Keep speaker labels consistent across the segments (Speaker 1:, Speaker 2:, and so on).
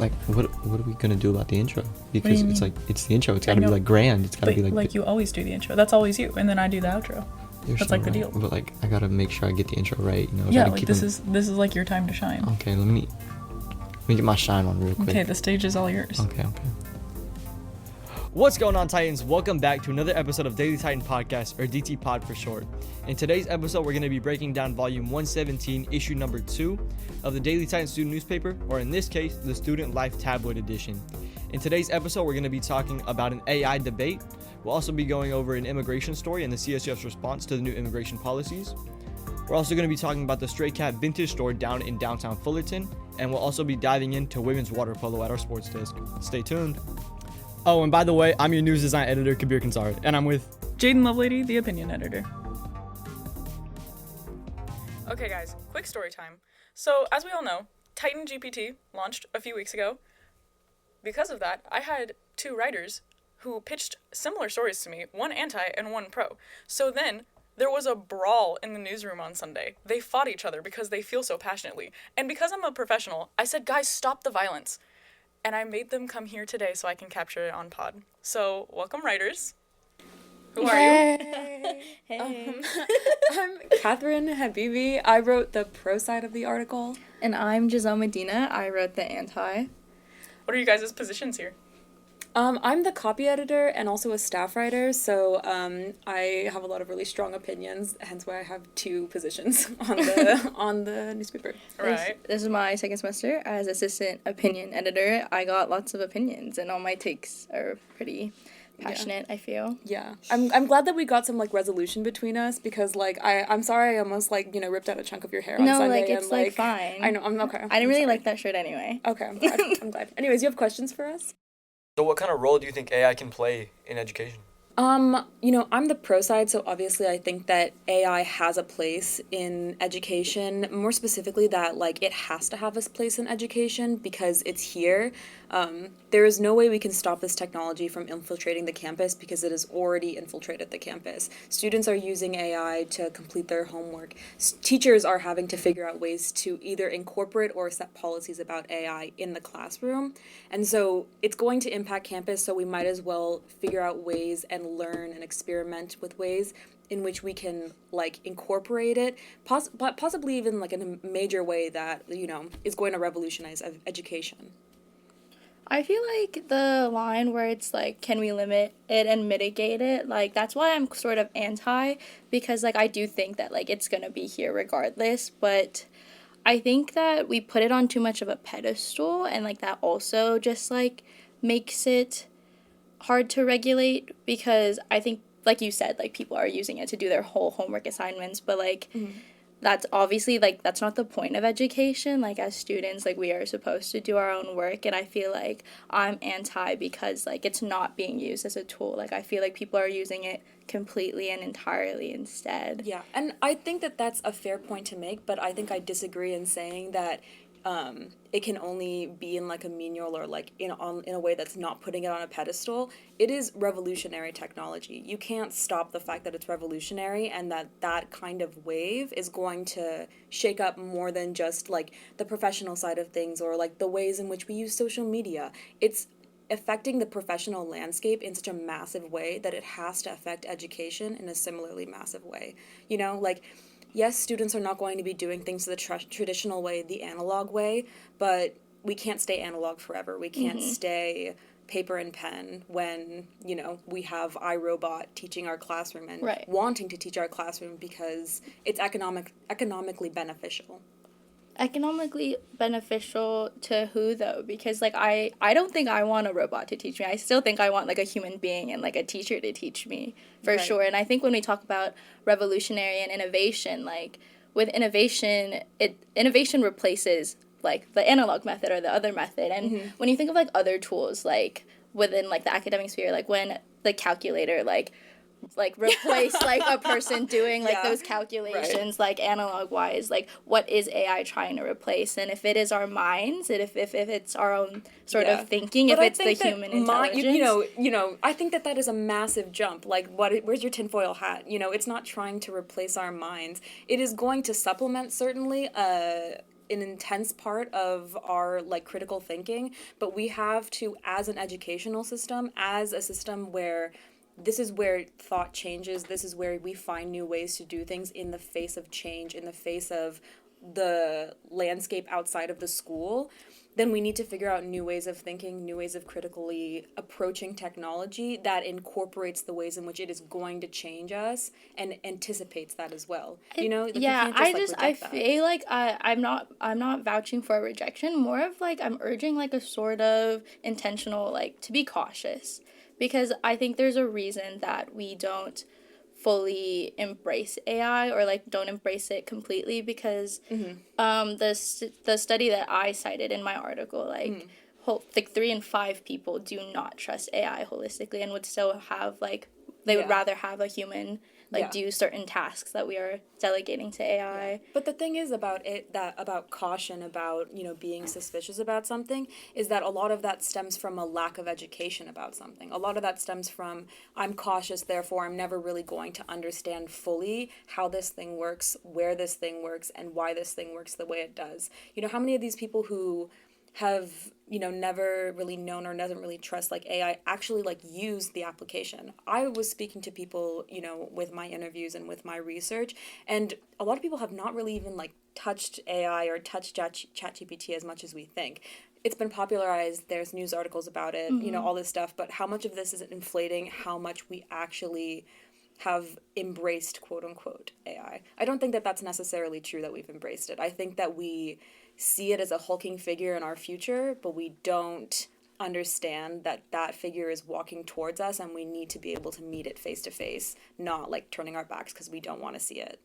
Speaker 1: like, what are we gonna do about the intro? Because it's like, it's the intro. It's gotta be like grand. It's gotta be
Speaker 2: like you always do the intro. That's always you, and then I do the outro. That's so like the deal.
Speaker 1: But like, I gotta make sure I get the intro right. You know.
Speaker 2: Yeah, like this is like your time to shine.
Speaker 1: Okay, let me get my shine on real quick.
Speaker 2: Okay, the stage is all yours.
Speaker 1: Okay.
Speaker 3: What's going on, Titans? Welcome back to another episode of Daily Titan Podcast, or DT Pod for short. In today's episode, we're going to be breaking down volume 117, issue number 2 of the Daily Titan student newspaper, or in this case, the Student Life Tabloid edition. In today's episode, we're going to be talking about an AI debate. We'll also be going over an immigration story and the CSUF's response to the new immigration policies. We're also going to be talking about the Stray Cat vintage store down in downtown Fullerton, and we'll also be diving into women's water polo at our sports desk. Stay tuned. Oh, and by the way, I'm your news design editor, Kabeer, and I'm with
Speaker 2: Jayden Lovelady, the opinion editor. Okay, guys, quick story time. So, as we all know, Titan GPT launched a few weeks ago. Because of that, I had 2 writers who pitched similar stories to me, one anti and one pro. So then, there was a brawl in the newsroom on Sunday. They fought each other because they feel so passionately. And because I'm a professional, I said, guys, stop the violence. And I made them come here today so I can capture it on pod. So, welcome, writers. Who are you?
Speaker 4: Hey. I'm Katherine Habibi. I wrote the pro side of the article.
Speaker 5: And I'm Gizelle Medina. I wrote the anti.
Speaker 2: What are you guys' positions here?
Speaker 4: I'm the copy editor and also a staff writer, so I have a lot of really strong opinions, hence why I have 2 positions on the newspaper.
Speaker 2: Right.
Speaker 5: This is my second semester as assistant opinion editor. I got lots of opinions, and all my takes are pretty passionate, I feel.
Speaker 4: Yeah. I'm glad that we got some, like, resolution between us, because, like, I'm sorry I almost, like, ripped out a chunk of your hair on Sunday.
Speaker 5: No, like, it's, like, fine.
Speaker 4: I know, I'm okay.
Speaker 5: I didn't really like that shirt anyway.
Speaker 4: Okay, I'm glad. I'm glad. Anyways, you have questions for us?
Speaker 3: So what kind of role do you think AI can play in education?
Speaker 4: I'm the pro side, so obviously I think that AI has a place in education, more specifically that, like, it has to have a place in education because it's here. There is no way we can stop this technology from infiltrating the campus because it has already infiltrated the campus. Students are using AI to complete their homework. Teachers are having to figure out ways to either incorporate or set policies about AI in the classroom. And so it's going to impact campus, so we might as well figure out ways and learn and experiment with ways in which we can, like, incorporate it, possibly even, like, in a major way that, is going to revolutionize education.
Speaker 5: I feel like the line where it's like, can we limit it and mitigate it? Like, that's why I'm sort of anti, because, like, I do think that, like, it's going to be here regardless, but I think that we put it on too much of a pedestal, and, like, that also just, like, makes it hard to regulate, because I think, like you said, like, people are using it to do their whole homework assignments, but, like, that's obviously, like, that's not the point of education. Like, as students, like, we are supposed to do our own work, and I feel like I'm anti because, like, it's not being used as a tool. Like, I feel like people are using it completely and entirely instead.
Speaker 4: Yeah, and I think that that's a fair point to make, but I think I disagree in saying that it can only be in, like, a menial or, like, in a way that's not putting it on a pedestal. It is revolutionary technology. You can't stop the fact that it's revolutionary, and that kind of wave is going to shake up more than just, like, the professional side of things or, like, the ways in which we use social media. It's affecting the professional landscape in such a massive way that it has to affect education in a similarly massive way. Like, yes, students are not going to be doing things the traditional way, the analog way, but we can't stay analog forever. We can't stay paper and pen when, we have iRobot teaching our classroom and wanting to teach our classroom because it's economically beneficial.
Speaker 5: Economically beneficial to who, though? Because, like, I don't think I want a robot to teach me. I still think I want, like, a human being and, like, a teacher to teach me, for sure. And I think when we talk about revolutionary and innovation, like, with innovation, innovation replaces, like, the analog method or the other method. And when you think of, like, other tools, like, within, like, the academic sphere, like, when the calculator, like replace like a person doing like those calculations like analog wise, like what is AI trying to replace? And if it is our minds, and if it's our own sort of thinking, but if it's the human intelligence,
Speaker 4: I think that is a massive jump. Like, where's your tinfoil hat? It's not trying to replace our minds. It is going to supplement certainly an intense part of our like critical thinking, but we have to, as an educational system, as a system where this is where thought changes, this is where we find new ways to do things in the face of change, in the face of the landscape outside of the school, then we need to figure out new ways of thinking, new ways of critically approaching technology that incorporates the ways in which it is going to change us and anticipates that as well. You know, like,
Speaker 5: yeah,
Speaker 4: you can't just,
Speaker 5: I feel like I'm not vouching for a rejection. More of like I'm urging like a sort of intentional like to be cautious, because I think there's a reason that we don't fully embrace AI or like don't embrace it completely, because the study that I cited in my article, like like 3 in 5 people do not trust AI holistically and would still have like they would rather have a human like do certain tasks that we are delegating to AI.
Speaker 4: But the thing is about it, that about caution, about, you know, being suspicious about something, is that a lot of that stems from a lack of education about something. A lot of that stems from, I'm cautious, therefore I'm never really going to understand fully how this thing works, where this thing works, and why this thing works the way it does. You know, how many of these people who have, you know, never really known or doesn't really trust like AI actually like use the application? I was speaking to people, you know, with my interviews and with my research, and a lot of people have not really even like touched AI or touched ChatGPT as much as we think. It's been popularized, there's news articles about it, you know, all this stuff, but how much of this is inflating how much we actually have embraced quote unquote AI? I don't think that that's necessarily true, that we've embraced it. I think that we see it as a hulking figure in our future, but we don't understand that that figure is walking towards us and we need to be able to meet it face to face, not like turning our backs because we don't want to see it.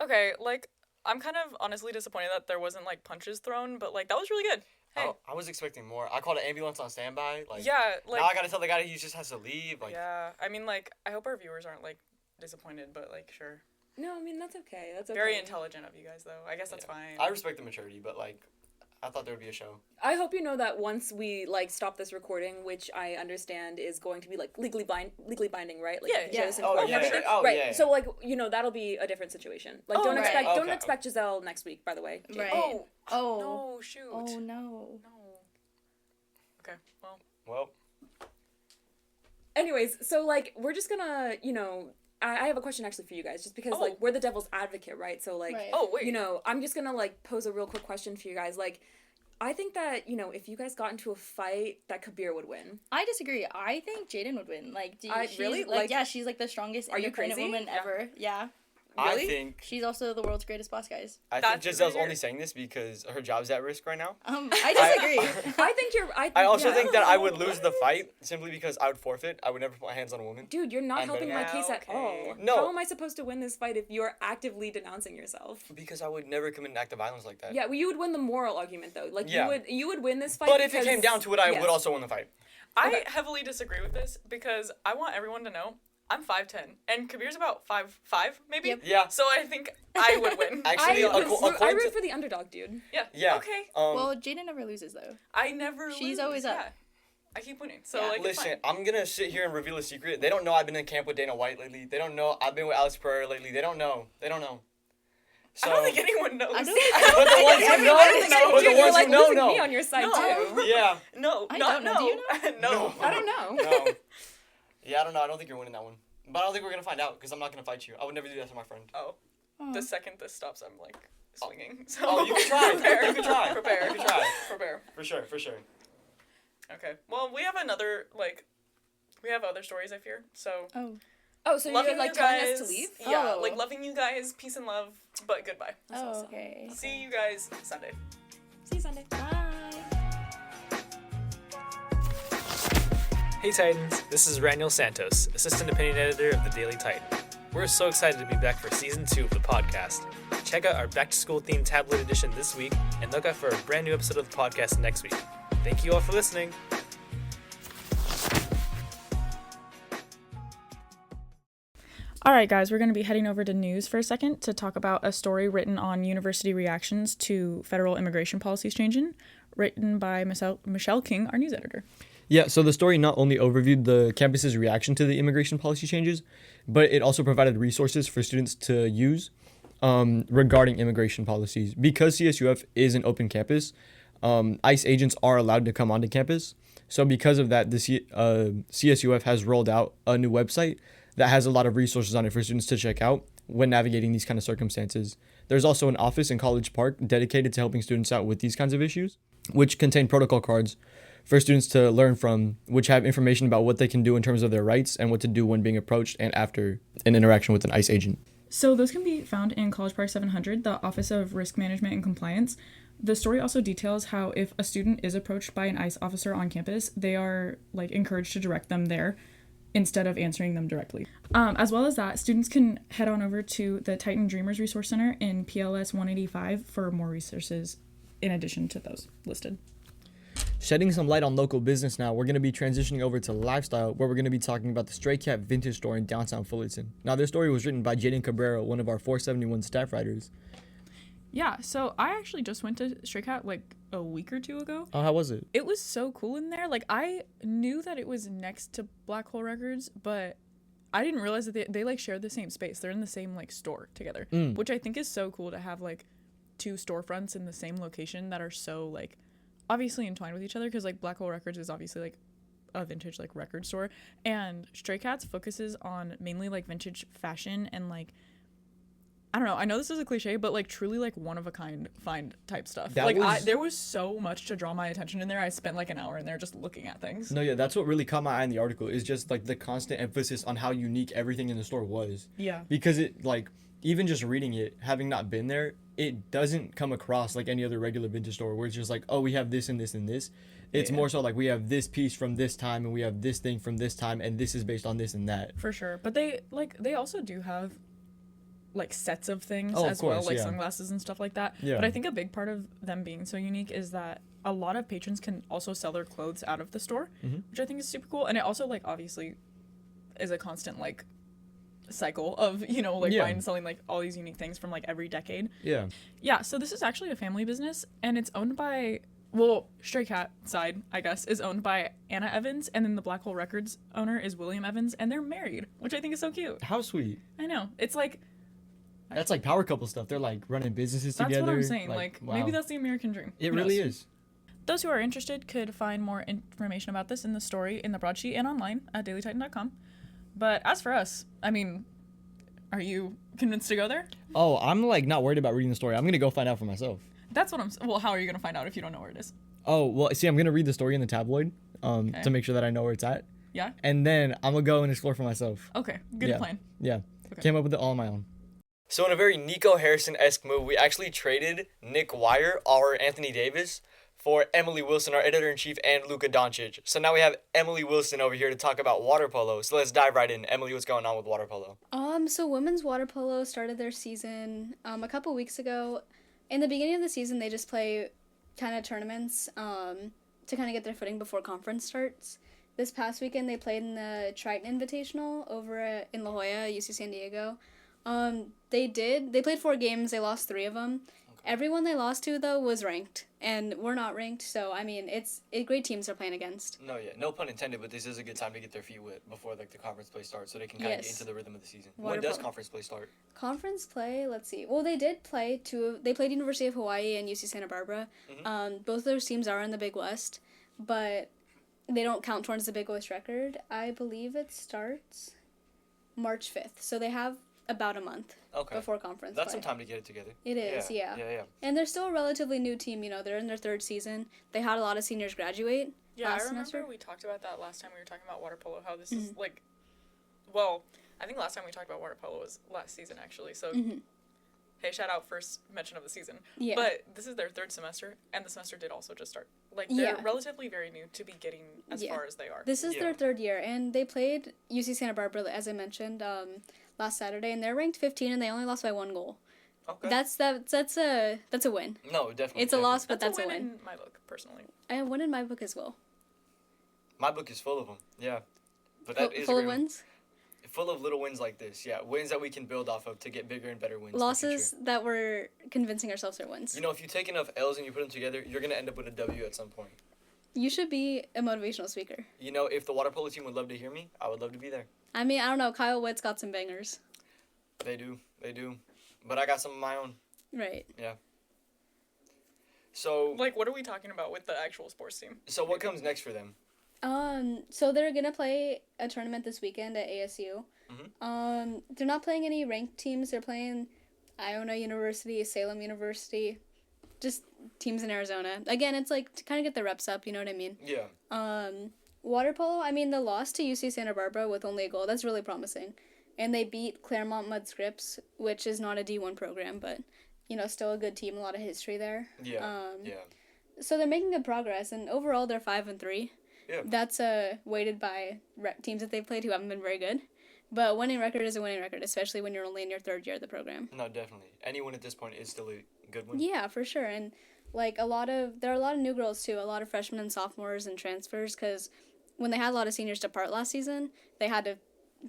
Speaker 2: Okay, like, I'm kind of honestly disappointed that there wasn't like punches thrown, but like that was really good. Hey.
Speaker 3: I was expecting more. I called an ambulance on standby. Like,
Speaker 2: yeah, like,
Speaker 3: now I gotta tell the guy he just has to leave. Like,
Speaker 2: yeah, I mean, like, I hope our viewers aren't like disappointed, but like, sure.
Speaker 4: No, I mean, that's okay. That's okay.
Speaker 2: Very intelligent of you guys, though. I guess that's fine.
Speaker 3: I respect the maturity, but like, I thought there would be a show.
Speaker 4: I hope you know that once we like stop this recording, which I understand is going to be like legally binding, right? Like,
Speaker 2: yeah.
Speaker 4: Right. Yeah. So like, you know, that'll be a different situation. Like, don't expect Gizelle next week, by the way.
Speaker 5: Right.
Speaker 2: Oh. No, shoot.
Speaker 5: Oh no.
Speaker 2: Okay.
Speaker 3: Well.
Speaker 4: Anyways, so like, we're just gonna, you know, I have a question actually for you guys, just because like we're the devil's advocate, right? So like, you know, I'm just gonna like pose a real quick question for you guys. Like, I think that, you know, if you guys got into a fight, that Kabeer would win.
Speaker 5: I disagree. I think Jayden would win. Like,
Speaker 4: really?
Speaker 5: Like, yeah, she's like the strongest independent woman ever. Yeah.
Speaker 3: Really? I think
Speaker 5: she's also the world's greatest boss, guys.
Speaker 3: I think Giselle's only saying this because her job's at risk right now.
Speaker 5: I disagree.
Speaker 4: I
Speaker 3: also think that I would lose the fight simply because I would forfeit. I would never put my hands on a woman.
Speaker 4: Dude, you're not helping my case at all.
Speaker 3: No.
Speaker 4: How am I supposed to win this fight if you're actively denouncing yourself?
Speaker 3: Because I would never commit an act of violence like that.
Speaker 4: Yeah, well, you would win the moral argument though. Like, you would win this fight.
Speaker 3: But if it came down to it, I would also win the fight.
Speaker 2: I heavily disagree with this because I want everyone to know I'm 5'10", and Kabeer's about 5'5", maybe?
Speaker 5: Yep.
Speaker 3: Yeah.
Speaker 2: So I think I would win.
Speaker 3: Actually,
Speaker 4: I root for the underdog, dude.
Speaker 2: Yeah.
Speaker 3: Yeah.
Speaker 2: Okay.
Speaker 5: Well, Jayden never loses, though.
Speaker 2: I never lose.
Speaker 5: She's always up.
Speaker 2: I keep winning. So, like,
Speaker 3: listen, I'm going to sit here and reveal a secret. They don't know I've been in camp with Dana White lately. They don't know I've been with Alex Pereira lately. They don't know. So,
Speaker 2: I don't think anyone knows.
Speaker 3: But the ones who know, but the ones who know.
Speaker 4: Me on your side, too.
Speaker 3: Yeah.
Speaker 2: No,
Speaker 5: I don't know. Do you know?
Speaker 2: No.
Speaker 4: I don't know.
Speaker 3: No. Yeah, I don't know. I don't think you're winning that one. But I don't think we're going to find out because I'm not going to fight you. I would never do that to my friend.
Speaker 2: Oh. The second this stops, I'm, like, swinging. So
Speaker 3: you can try.
Speaker 2: Prepare.
Speaker 3: You can try.
Speaker 2: Prepare.
Speaker 3: You can try.
Speaker 2: Prepare.
Speaker 3: For sure.
Speaker 2: Okay. Well, we have another, like, we have other stories, I fear. So.
Speaker 4: Oh, so you're, like, telling us to leave?
Speaker 2: Yeah, like, loving you guys, peace and love, but goodbye.
Speaker 5: Oh, okay.
Speaker 2: See you guys Sunday.
Speaker 4: See you Sunday.
Speaker 5: Bye.
Speaker 6: Hey Titans, this is Raniel Santos, Assistant Opinion Editor of the Daily Titan. We're so excited to be back for Season 2 of the podcast. Check out our back-to-school themed tablet edition this week, and look out for a brand new episode of the podcast next week. Thank you all for listening.
Speaker 2: All right, guys, we're going to be heading over to news for a second to talk about a story written on university reactions to federal immigration policies changing, written by Michelle King, our news editor.
Speaker 1: Yeah, so the story not only overviewed the campus's reaction to the immigration policy changes, but it also provided resources for students to use.
Speaker 3: regarding immigration policies. Because CSUF is an open campus, ICE agents are allowed to come onto campus. So because of that, the CSUF has rolled out a new website that has a lot of resources on it for students to check out when navigating these kind of circumstances. There's also an office in College Park dedicated to helping students out with these kinds of issues, which contain protocol cards for students to learn from, which have information about what they can do in terms of their rights and what to do when being approached and after an interaction with an ICE agent.
Speaker 2: So those can be found in College Park 700, the Office of Risk Management and Compliance. The story also details how if a student is approached by an ICE officer on campus, they are encouraged to direct them there instead of answering them directly. As well as that, students can head on over to the Titan Dreamers Resource Center in PLS 185 for more resources in addition to those listed.
Speaker 3: Shedding some light on local business now, we're going to be transitioning over to lifestyle, where we're going to be talking about the Stray Cat Vintage Store in downtown Fullerton. Now, this story was written by Jayden and Kabeer, one of our 471 staff writers.
Speaker 2: Yeah, so I actually just went to Stray Cat a week or two ago.
Speaker 3: Oh, how was it?
Speaker 2: It was so cool in there. I knew that it was next to Black Hole Records, but I didn't realize that they share the same space. They're in the same store together, which I think is so cool to have two storefronts in the same location that are so obviously entwined with each other, because Black Hole Records is obviously a vintage record store, and Stray Cats focuses on mainly vintage fashion and I don't know, I know this is a cliche, but truly one of a kind find type stuff. There was so much to draw my attention in there. I spent an hour in there just looking at things.
Speaker 3: No, yeah, that's what really caught my eye in the article, is just the constant emphasis on how unique everything in the store was.
Speaker 2: Yeah.
Speaker 3: Because it even just reading it, having not been there, it doesn't come across like any other regular vintage store where it's just oh, we have this and this and this. It's more so we have this piece from this time and we have this thing from this time and this is based on this and that.
Speaker 2: For sure. But they also do have sets of things as
Speaker 3: course,
Speaker 2: well, sunglasses and stuff like that.
Speaker 3: Yeah.
Speaker 2: But I think a big part of them being so unique is that a lot of patrons can also sell their clothes out of the store, which I think is super cool. And it also obviously is a constant cycle of buying and selling all these unique things from every decade. Yeah, so this is actually a family business, and it's owned by, Stray Cat side, I guess, is owned by Anna Evans, and then the Black Hole Records owner is William Evans, and they're married, which I think is so cute.
Speaker 3: How sweet.
Speaker 2: I know. It's
Speaker 3: that's power couple stuff. They're running businesses together.
Speaker 2: That's what I'm saying.
Speaker 3: Wow.
Speaker 2: Maybe that's the American dream.
Speaker 3: It really is.
Speaker 2: Those who are interested could find more information about this in the story in the broadsheet and online at dailytitan.com. But as for us, I mean, are you convinced to go there?
Speaker 3: Oh, I'm not worried about reading the story. I'm going to go find out for myself.
Speaker 2: That's what well, how are you going to find out if you don't know where it is?
Speaker 3: Oh, well, see, I'm going to read the story in the tabloid to make sure that I know where it's at.
Speaker 2: Yeah?
Speaker 3: And then I'm going to go and explore for myself.
Speaker 2: Okay, good plan.
Speaker 3: Yeah.
Speaker 2: Okay.
Speaker 3: Came up with it all on my own. So in a very Nico Harrison-esque move, we actually traded Nick Wire, our Anthony Davis, for Emily Wilson, our editor-in-chief, and Luka Doncic. So now we have Emily Wilson over here to talk about water polo. So let's dive right in. Emily, what's going on with water polo?
Speaker 5: So women's water polo started their season a couple weeks ago. In the beginning of the season, they just play kind of tournaments to kind of get their footing before conference starts. This past weekend, they played in the Triton Invitational over in La Jolla, UC San Diego. They played 4 games. They lost 3 of them. Okay. Everyone they lost to, though, was ranked, and we're not ranked. So, I mean, it's great teams they're playing against.
Speaker 3: No pun intended, but this is a good time to get their feet wet before the conference play starts, so they can kind of get into the rhythm of the season. When does conference play start? Conference play,
Speaker 5: let's see. Well, they did play they played University of Hawaii and UC Santa Barbara. Mm-hmm. Both of those teams are in the Big West, but they don't count towards the Big West record. I believe it starts March 5th, so they have about a month before conference
Speaker 3: That's
Speaker 5: play.
Speaker 3: some time to get it together.
Speaker 5: It is, yeah. And they're still a relatively new team, they're in their 3rd season. They had a lot of seniors graduate last semester.
Speaker 2: I remember we talked about that last time we were talking about water polo, how this is I think last time we talked about water polo was last season, actually, so hey, shout out, first mention of the season. Yeah. But this is their 3rd semester, and the semester did also just start. They're relatively very new to be getting as far as they are.
Speaker 5: This is their 3rd year, and they played UC Santa Barbara, as I mentioned, last Saturday, and they're ranked 15, and they only lost by 1 goal. Okay. That's a win.
Speaker 3: No, definitely.
Speaker 5: It's a loss, but that's a win.
Speaker 2: In my book, personally.
Speaker 5: I have win in my book as well.
Speaker 3: My book is full of them. Yeah, but that is
Speaker 5: full of wins.
Speaker 3: Full of little wins like this. Yeah, wins that we can build off of to get bigger and better wins.
Speaker 5: Losses that we're convincing ourselves are wins.
Speaker 3: If you take enough L's and you put them together, you're gonna end up with a W at some point.
Speaker 5: You should be a motivational speaker.
Speaker 3: If the water polo team would love to hear me, I would love to be there.
Speaker 5: I mean, I don't know. Kyle Witt's got some bangers.
Speaker 3: They do. but I got some of my own.
Speaker 5: Right.
Speaker 3: Yeah. So.
Speaker 2: Like, what are we talking about with the actual sports team?
Speaker 3: So what comes next for them?
Speaker 5: So they're gonna play a tournament this weekend at ASU.
Speaker 3: Mm-hmm.
Speaker 5: They're not playing any ranked teams. They're playing Iona University, Salem University, just teams in Arizona. Again, it's like to kind of get the reps up. You know what I mean?
Speaker 3: Yeah.
Speaker 5: Water polo. I mean, the loss to UC Santa Barbara with only a goal. That's really promising, and they beat Claremont Mud Scripps, which is not a D1 program, but still a good team. A lot of history there.
Speaker 3: Yeah.
Speaker 5: So they're making good progress, and overall they're 5-3.
Speaker 3: Yeah.
Speaker 5: That's weighted by teams that they've played who haven't been very good. But winning record is a winning record, especially when you're only in your third year of the program.
Speaker 3: No, definitely. Anyone at this point is still a good one.
Speaker 5: Yeah, for sure. And there are a lot of new girls too, a lot of freshmen and sophomores and transfers, because when they had a lot of seniors depart last season, they had to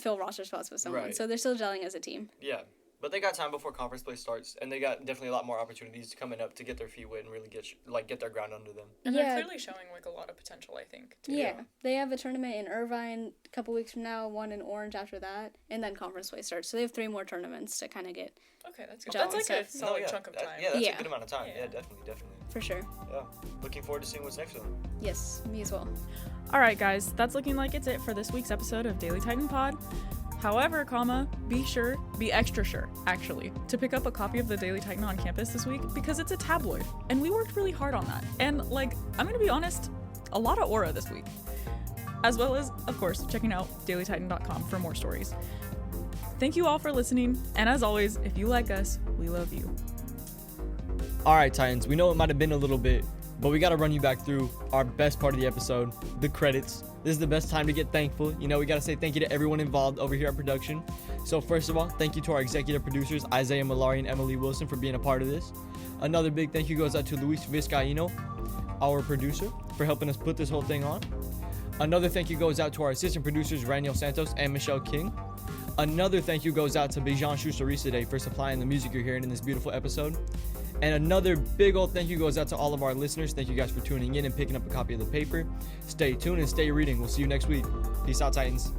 Speaker 5: fill roster spots with someone.
Speaker 3: Right.
Speaker 5: So they're still gelling as a team.
Speaker 3: Yeah. But they got time before conference play starts, and they got definitely a lot more opportunities coming up to get their feet wet and really get their ground under them.
Speaker 2: And they're clearly showing like a lot of potential, I think. Too.
Speaker 5: Yeah, they have a tournament in Irvine a couple weeks from now, one in Orange after that, and then conference play starts. So they have 3 more tournaments to kind of get.
Speaker 2: Okay, that's good. That's like a solid chunk of time.
Speaker 3: That's a good amount of time. Yeah, definitely.
Speaker 5: For sure.
Speaker 3: Yeah, looking forward to seeing what's next for them.
Speaker 5: Yes, me as well.
Speaker 2: All right, guys, that's looking like it's it for this week's episode of Daily Titan Pod. However, be extra sure, actually, to pick up a copy of the Daily Titan on campus this week because it's a tabloid, and we worked really hard on that. And, I'm gonna be honest, a lot of aura this week. As well as, of course, checking out dailytitan.com for more stories. Thank you all for listening, and as always, if you like us, we love you.
Speaker 3: All right, Titans, we know it might have been a little bit, but we got to run you back through our best part of the episode, the credits. This is the best time to get thankful. We got to say thank you to everyone involved over here at production. So first of all, thank you to our executive producers, Isaiah Mallari and Emily Wilson, for being a part of this. Another big thank you goes out to Luis Vizcaino, our producer, for helping us put this whole thing on. Another thank you goes out to our assistant producers, Raniel Santos and Michelle King. Another thank you goes out to Bijan Shoushtarizadeh for supplying the music you're hearing in this beautiful episode. And another big old thank you goes out to all of our listeners. Thank you guys for tuning in and picking up a copy of the paper. Stay tuned and stay reading. We'll see you next week. Peace out, Titans.